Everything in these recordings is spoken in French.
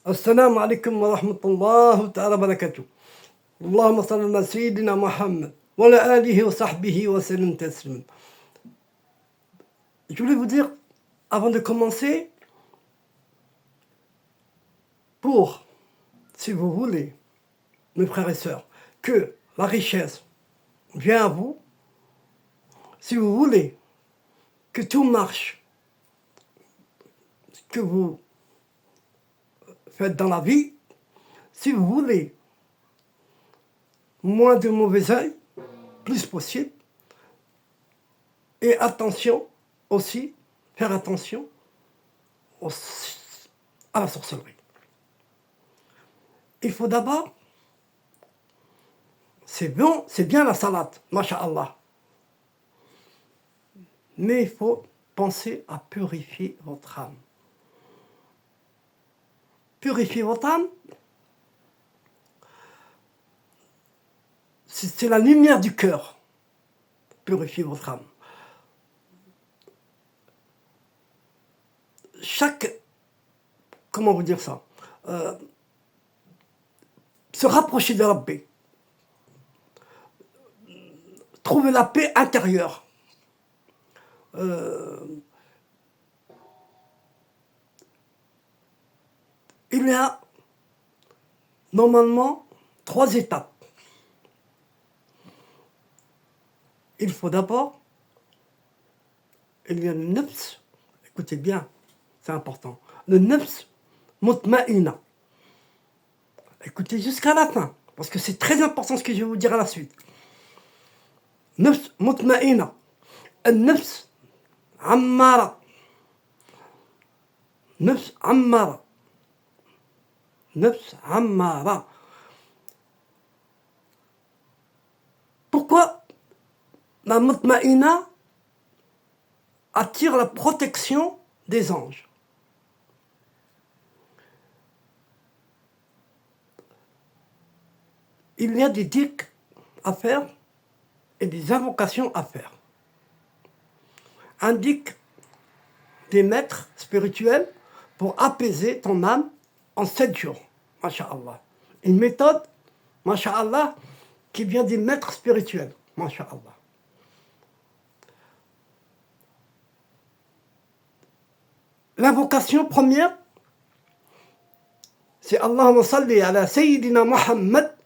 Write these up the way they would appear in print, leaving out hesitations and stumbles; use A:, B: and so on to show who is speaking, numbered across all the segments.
A: السلام عليكم ورحمة الله تعالى وبركاته. اللهم صل على سيدنا محمد وعلى آله وصحبه وسلم تسليما. Je voulais vous dire, avant de commencer, pour, si vous voulez, mes frères et sœurs, que la richesse vienne à vous, si vous voulez que tout marche, que vous faites dans la vie, si vous voulez moins de mauvais œil, plus possible, et attention aussi, faire attention à la sorcellerie. Il faut d'abord, c'est bon, c'est bien la salade, masha'Allah, mais il faut penser à purifier votre âme. Purifier votre âme, c'est la lumière du cœur. Purifier votre âme. Comment vous dire ça, se rapprocher de la paix, trouver la paix intérieure, il y a normalement 3 étapes. Il faut d'abord, il y a le nafs, écoutez bien, c'est important, le nafs mutma'ina. Écoutez jusqu'à la fin, parce que c'est très important ce que je vais vous dire à la suite. Nafs mutma'ina, al-nafs ammara, nafs ammara, nafs ammara. Pourquoi la mutma'ina attire la protection des anges? Il y a des dhikrs à faire et des invocations à faire. Un dhikr des maîtres spirituels pour apaiser ton âme en 7 jours, masha'Allah. Une méthode, masha'Allah, qui vient des maîtres spirituels, masha'Allah. L'invocation première, c'est Allahumma salli ala Sayyidina Muhammad.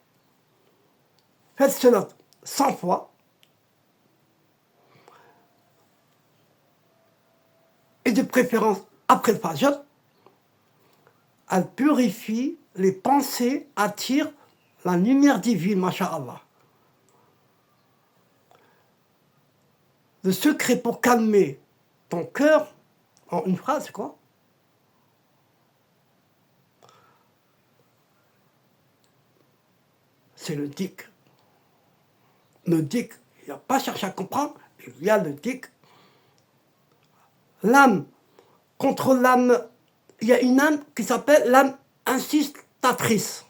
A: Faites cela 100 fois. Et de préférence après le Fajr. Elle purifie les pensées, attire la lumière divine, masha'Allah. Le secret pour calmer ton cœur, en une phrase, c'est quoi? C'est le dhikr. Le dhikr, il n'y a pas cherché à comprendre, il y a le dhikr. L'âme, contre l'âme, il y a une âme qui s'appelle l'âme insistatrice.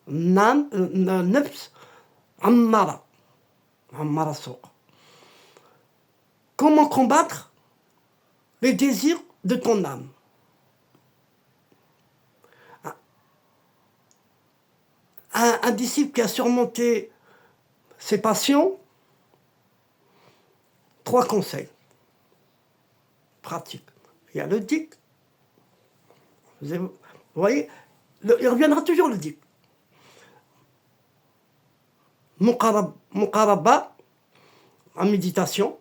A: L'âme, nafs ammara, ammara souk. Comment combattre les désirs de ton âme? Un disciple qui a surmonté ses passions, 3 conseils pratiques. Il y a le dhikr. Vous voyez, il reviendra toujours le dhikr. Muqaraba, en méditation.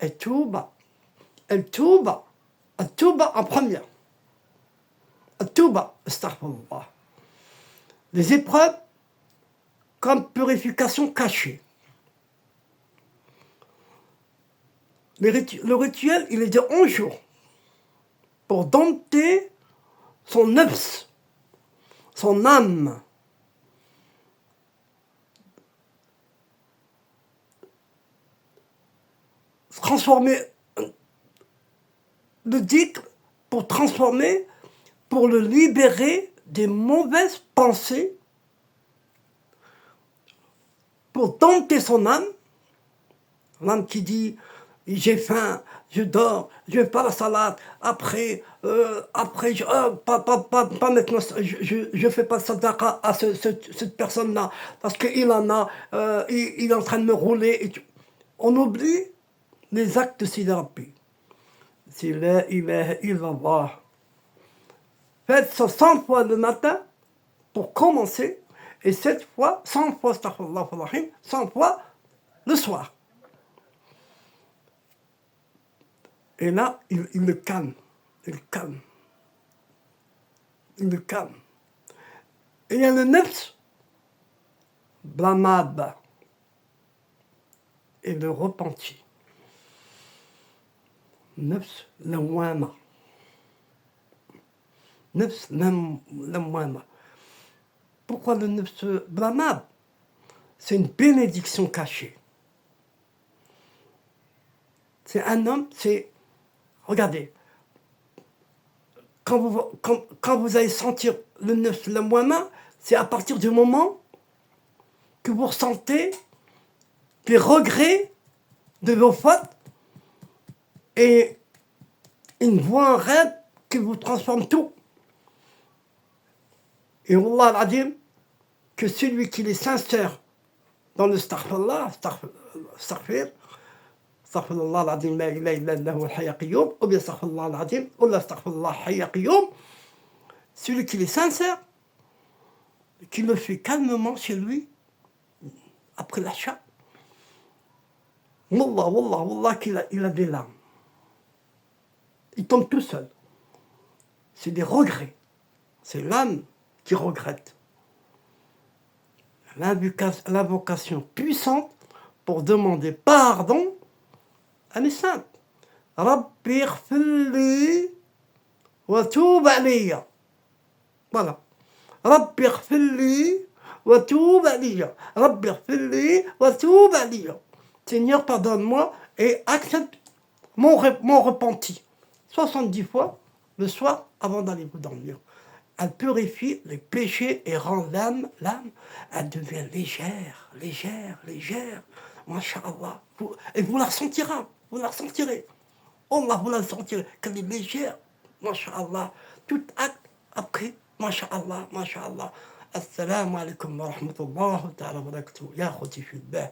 A: Et touba. El touba en première. El touba, astaghfirullah. Les épreuves comme purification cachée. Le rituel, il est de 11 jours pour dompter son nafs, son âme. Transformer le dhikr pour transformer, pour le libérer des mauvaises pensées, pour dompter son âme, l'âme qui dit j'ai faim, je dors, je vais pas la salade, après pas maintenant, je fais pas sadaqa à cette personne-là, parce qu'il en a, il est en train de me rouler. On oublie les actes de Sidi Rabbi. Si la ilaha illallah. Faites ça 100 fois le matin, pour commencer, et 7 fois, 100 fois, 100 fois le soir. Et là, il le calme. Il calme. Il le calme. Et il y a le nefs, blâmable, et le repenti. Nefs, lawama. Nefs, lawama. Pourquoi le nefs blâmable? C'est une bénédiction cachée. C'est un homme, c'est... Regardez, quand vous allez sentir le nefs lawama, c'est à partir du moment que vous ressentez les regrets de vos fautes et une voix en rêve qui vous transforme tout. Et Allah al-Adim, que celui qui est sincère dans le astaghfirullah, astaghfir, astaghfirullah al-Adim, la ilaha illallah al-hayy qayyum, ou bien astaghfirullah al-Adim, ou bien astaghfirullah al-hayy qayyum, celui qui est sincère, qui le fait calmement chez lui, après l'achat, wallah, qu'il a des larmes. Il tombe tout seul. C'est des regrets. C'est l'âme qui regrette. L'invocation puissante pour demander pardon, elle est simple. Rabbi ighfirli wa toub alayya. Voilà. Rabbi ighfirli wa toub alayya. Rabbi ighfirli wa toub alayya. Seigneur, pardonne-moi et accepte mon repenti. 70 fois le soir avant d'aller vous dormir. Elle purifie les péchés et rend l'âme, elle devient légère. Masha'Allah. Et vous la ressentirez. Allah, vous la sentirez, qu'elle est légère. Masha'Allah. Tout acte après, Masha'Allah. Assalamu alaikum wa rahmatullahi wa barakatuh. Ya khoti fillah.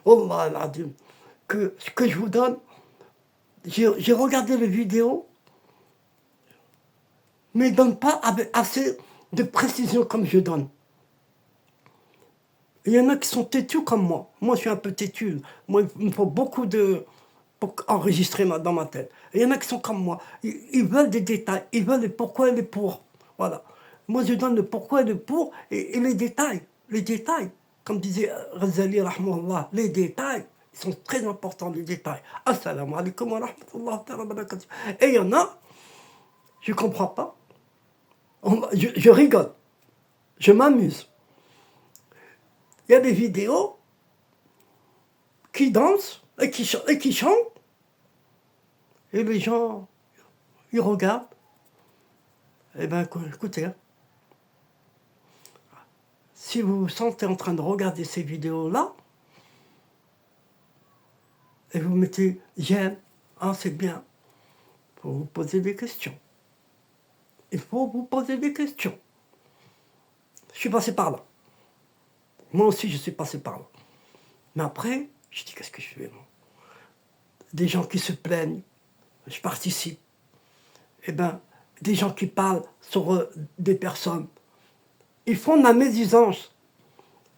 A: Wallah al-Adim. Que ce que je vous donne, j'ai regardé les vidéos, mais ils ne donnent pas avec assez de précision comme je donne. Il y en a qui sont têtus comme moi. Moi, je suis un peu têtu. Moi, il me faut beaucoup pour enregistrer dans ma tête. Et il y en a qui sont comme moi. Ils veulent des détails. Ils veulent le pourquoi et le pour. Voilà. Moi, je donne le pourquoi et le pour et les détails. Les détails. Comme disait Ghazali, rahmahullah, les détails. Ils sont très importants, les détails. Assalamu alaikum wa rahmatullahi wa barakatuh. Et il y en a, je ne comprends pas. Je rigole. Je m'amuse. Il y a des vidéos qui dansent et qui chantent. Et les gens, ils regardent. Eh bien, écoutez, hein, si vous vous sentez en train de regarder ces vidéos-là, et vous mettez j'aime, ah c'est bien, il faut vous poser des questions. Il faut vous poser des questions. Je suis passé par là. Moi aussi, je suis passé par là. Mais après, je dis, qu'est-ce que je fais, moi? Des gens qui se plaignent, je participe. Eh bien, des gens qui parlent sur des personnes, ils font de la médisance.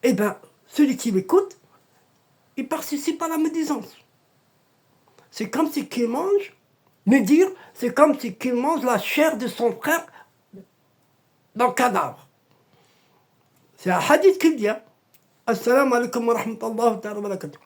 A: Eh bien, celui qui m'écoute, il participe à la médisance. C'est comme si qu'il mange, médire, c'est comme si qu'il mange la chair de son frère dans le cadavre. C'est un hadith qui dit, Assalamu alaikum wa rahmatullahi wa barakatuh.